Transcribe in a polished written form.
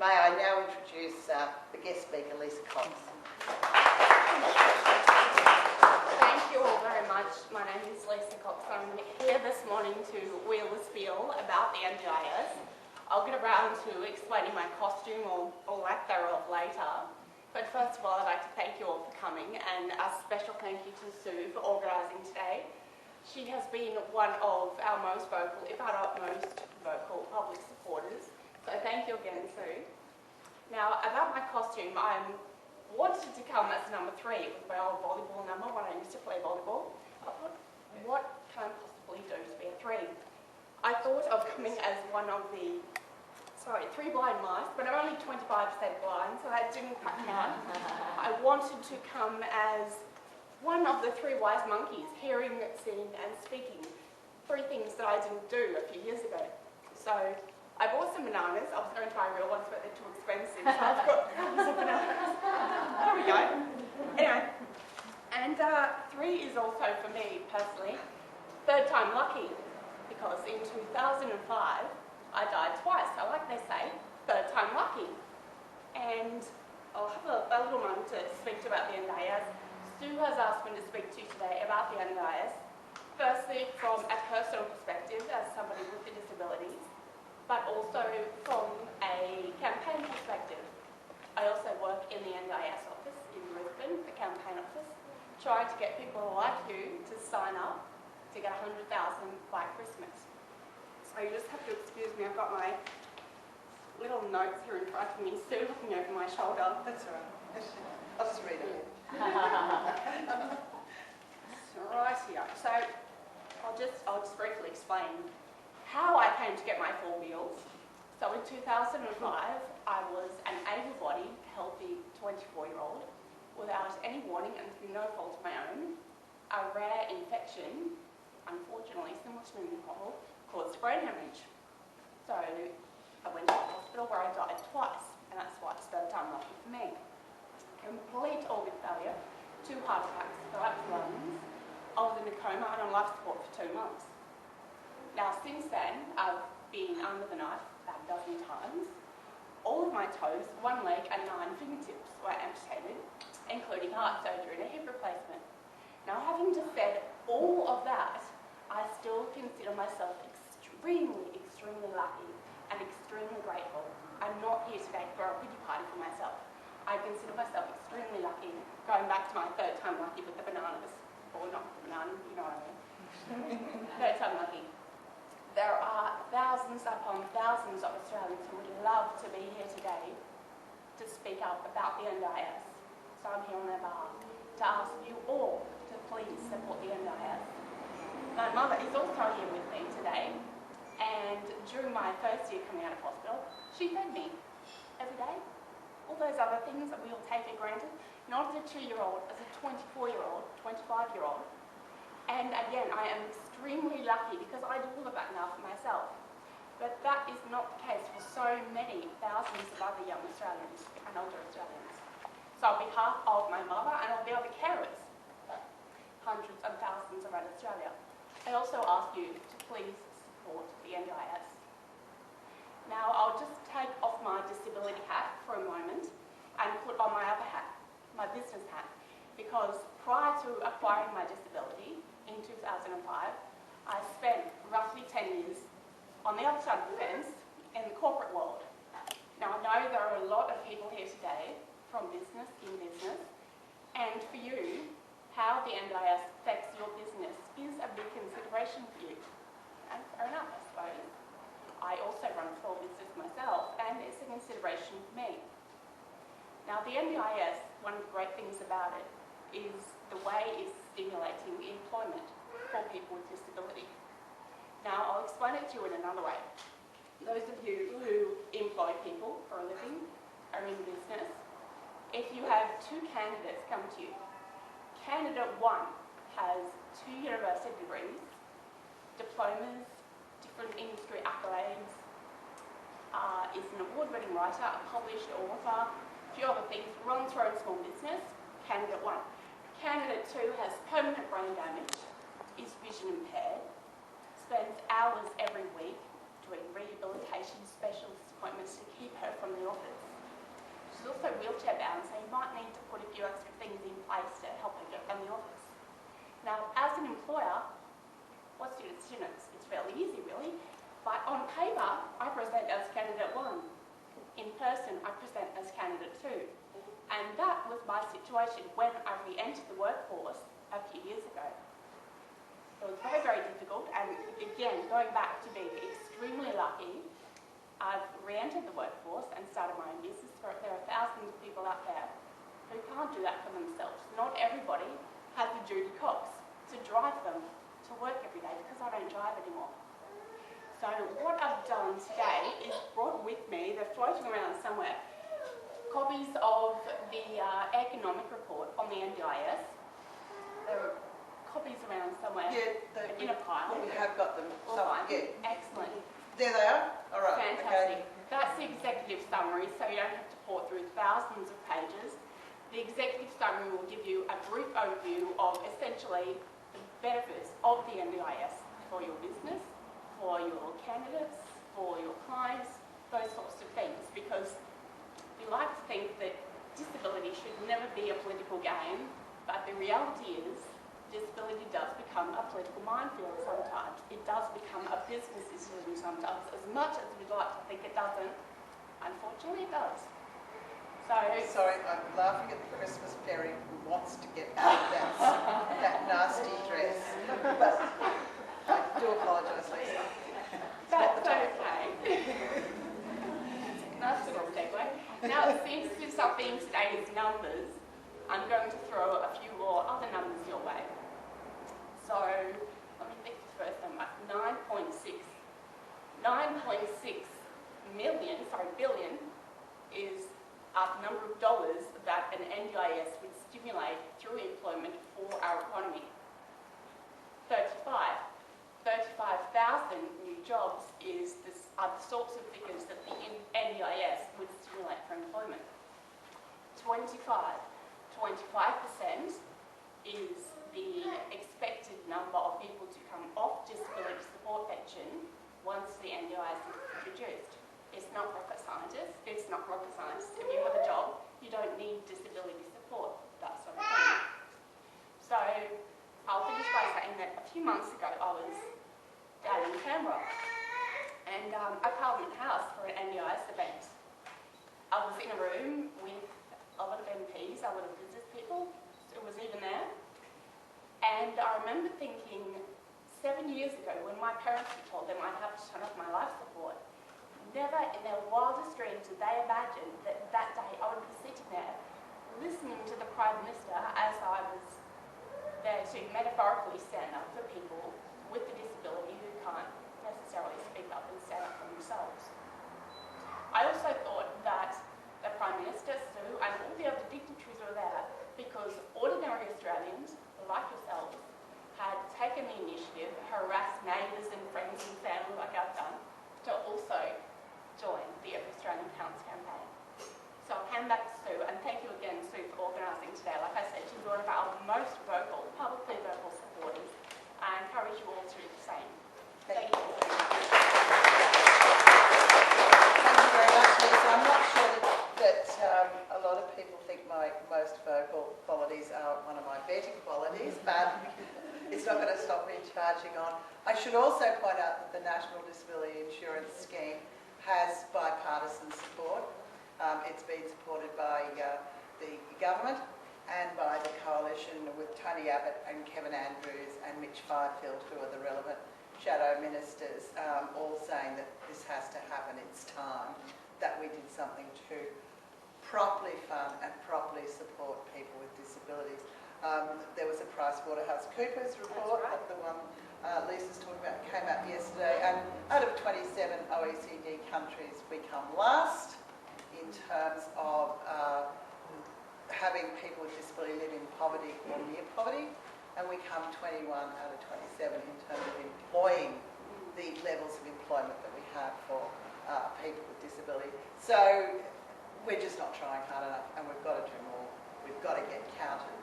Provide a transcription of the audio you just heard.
May I now introduce the guest speaker, Lisa Cox. Thank you all very much. My name is Lisa Cox. I'm here this morning to wheel the spiel about the NDIS. I'll get around to explaining my costume or lack thereof later. But first of all, I'd like to thank you all for coming, and a special thank you to Sue for organising today. She has been one of our most vocal, if not most vocal, public supporters. So thank you again, Sue. Now, about my costume, I wanted to come as number 3. It was my old volleyball number when I used to play volleyball. I thought, what can I possibly do to be a 3? I thought of coming as one of the 3 blind mice, but I'm only 25% blind, so that didn't quite count. I wanted to come as one of the 3 wise monkeys, hearing, seeing and speaking. 3 things that I didn't do a few years ago. So I bought some bananas. I was going to buy real ones, but they're too expensive, so I've got some bananas. There we go. Anyway, and 3 is also, for me personally, 3rd time lucky, because in 2005, I died twice. So like they say, 3rd time lucky. And I'll have a little moment to speak to about the NDIS. Sue has asked me to speak to you today about the NDIS. Firstly, from a personal perspective as somebody with a disability, but also from a campaign perspective. I also work in the NDIS office in Brisbane, the campaign office, trying to get people like you to sign up to get 100,000 by Christmas. So you just have to excuse me, I've got my little notes here in front of me, Sue looking over my shoulder. That's all right. I'll just read it. Right here. So I'll just briefly explain how I came to get my 4 wheels. So in 2005, I was an able-bodied, healthy 24-year-old without any warning and through no fault of my own. A rare infection, unfortunately, similar to pneumococcal, caused brain hemorrhage. So I went to the hospital where I died twice, and that's why it's 3rd time lucky for me. Complete organ failure, 2 heart attacks, collapsed lungs. I was in a coma and on life support for 2 months. Now since then, I've been under the knife about a dozen times. All of my toes, 1 leg and 9 fingertips were amputated, including heart surgery and a hip replacement. Now having just said all of that, I still consider myself extremely lucky and extremely grateful. I'm not here today to throw a pity party for myself. I consider myself extremely lucky, going back to my 3rd time lucky with the bananas. Or not the banana, you know what I mean. 3rd time lucky. There are thousands upon thousands of Australians who would love to be here today to speak up about the NDIS. So I'm here on their behalf to ask you all to please support the NDIS. My mother is also here with me today, and during my 1st year coming out of hospital, she fed me every day. All those other things that we all take for granted, not as a 2-year-old, as a 24-year-old, 25-year-old. And again, I am extremely lucky because I do all of that now for myself. But that is not the case for so many thousands of other young Australians and older Australians. So on behalf of my mother and all the other carers, hundreds and thousands around Australia, I also ask you to please support the NDIS. Now I'll just take off my disability hat for a moment and put on my other hat, my business hat, because prior to acquiring my disability in 2005, I spent roughly 10 years on the other side of the fence in the corporate world. Now I know there are a lot of people here today from business, and for you, how the NDIS affects your business is a big consideration for you. And fair enough, I suppose. I also run a small business myself, and it's a consideration for me. Now the NDIS, one of the great things about it is the way it's stimulating employment for people with disability. Now I'll explain it to you in another way. Those of you who employ people for a living, are in business, if you have 2 candidates come to you, candidate 1 has 2 university degrees, diplomas, different industry accolades, is an award-winning writer, a published author, a few other things, runs her own small business, candidate 1. Candidate 2 has permanent brain damage, is vision impaired, spends hours every week doing rehabilitation specialist appointments to keep her from the office. also wheelchair bound, so you might need to put a few extra things in place to help her get around the office. Now, as an employer, what's your decision? It's fairly easy, really. But on paper, I present as candidate 1. In person, I present as candidate 2. And that was my situation when I re-entered the workforce a few years ago. It was very, very difficult, and again, going back to being extremely lucky, I've re-entered the workforce and started my own business. There are thousands of people out there who can't do that for themselves. Not everybody has the Judy Cox to drive them to work every day, because I don't drive anymore. So what I've done today is brought with me, they're floating around somewhere, copies of the economic report on the NDIS. There are copies around somewhere in a pile. We have got them. Excellent. There they are? All right. Fantastic. Okay. That's the executive summary, so you don't have to pore through thousands of pages. The executive summary will give you a brief overview of essentially the benefits of the NDIS for your business, for your candidates, for your clients, those sorts of things, because we like to think that disability should never be a political game, but the reality is disability does become a political minefield sometimes. It does become a business decision sometimes. As much as we'd like to think it doesn't, unfortunately it does. So, sorry, I'm laughing at the Christmas fairy who wants to get out of that nasty dress. But I do apologise, Lisa. that's okay. That's a good segue. Now, since there's something today's numbers, I'm going to throw a few more other numbers your way. So, let me think the first number. 9.6 billion is the number of dollars that an NDIS would stimulate through employment for our economy. 35,000 new jobs are the sorts of figures that the NDIS would stimulate for employment. 25% is the expected number of people to come off disability support pension once the NDIS is introduced. It's not rocket science. If you have a job, you don't need disability support, that sort of thing. So I'll finish by saying that a few months ago I was down in Canberra and at Parliament House for an NDIS event. I was in a room with a lot of MPs, a lot of business people, it was even there. And I remember thinking 7 years ago when my parents were told they might have to turn off my life support, never in their wildest dreams did they imagine that that day I would be sitting there listening to the Prime Minister as I was there to metaphorically stand up for people with a disability who can't necessarily speak up and stand up for themselves. I also thought that the Prime Minister, Sue, and all the other dignitaries were there because ordinary Australians, like yourselves, had taken the initiative, harassed neighbours and friends and family like I've done, to also join the Every Australian Counts campaign. So I'll hand back to Sue, and thank you again, Sue, for organising today. Like I said, she's one of our most vocal, publicly vocal supporters. I encourage you all to do the same. Thank you. Thank you very much, Lisa. I'm not sure that a lot of people think my most vocal qualities are one of my better qualities, but it's not going to stop me charging on. I should also point out that the National Disability Insurance Scheme has bipartisan support. It's been supported by the government and by the coalition with Tony Abbott and Kevin Andrews and Mitch Fifield, who are the relevant shadow ministers, all saying that this has to happen. It's time that we did something to properly fund and properly support people with disabilities. There was a PricewaterhouseCoopers report, right. the one Lisa's talking about, came out yesterday, and out of 27 OECD countries, we come last in terms of having people with disability live in poverty or near poverty, and we come 21 out of 27 in terms of employing the levels of employment that we have for people with disability. So we're just not trying hard enough, and we've got to do more. We've got to get counted.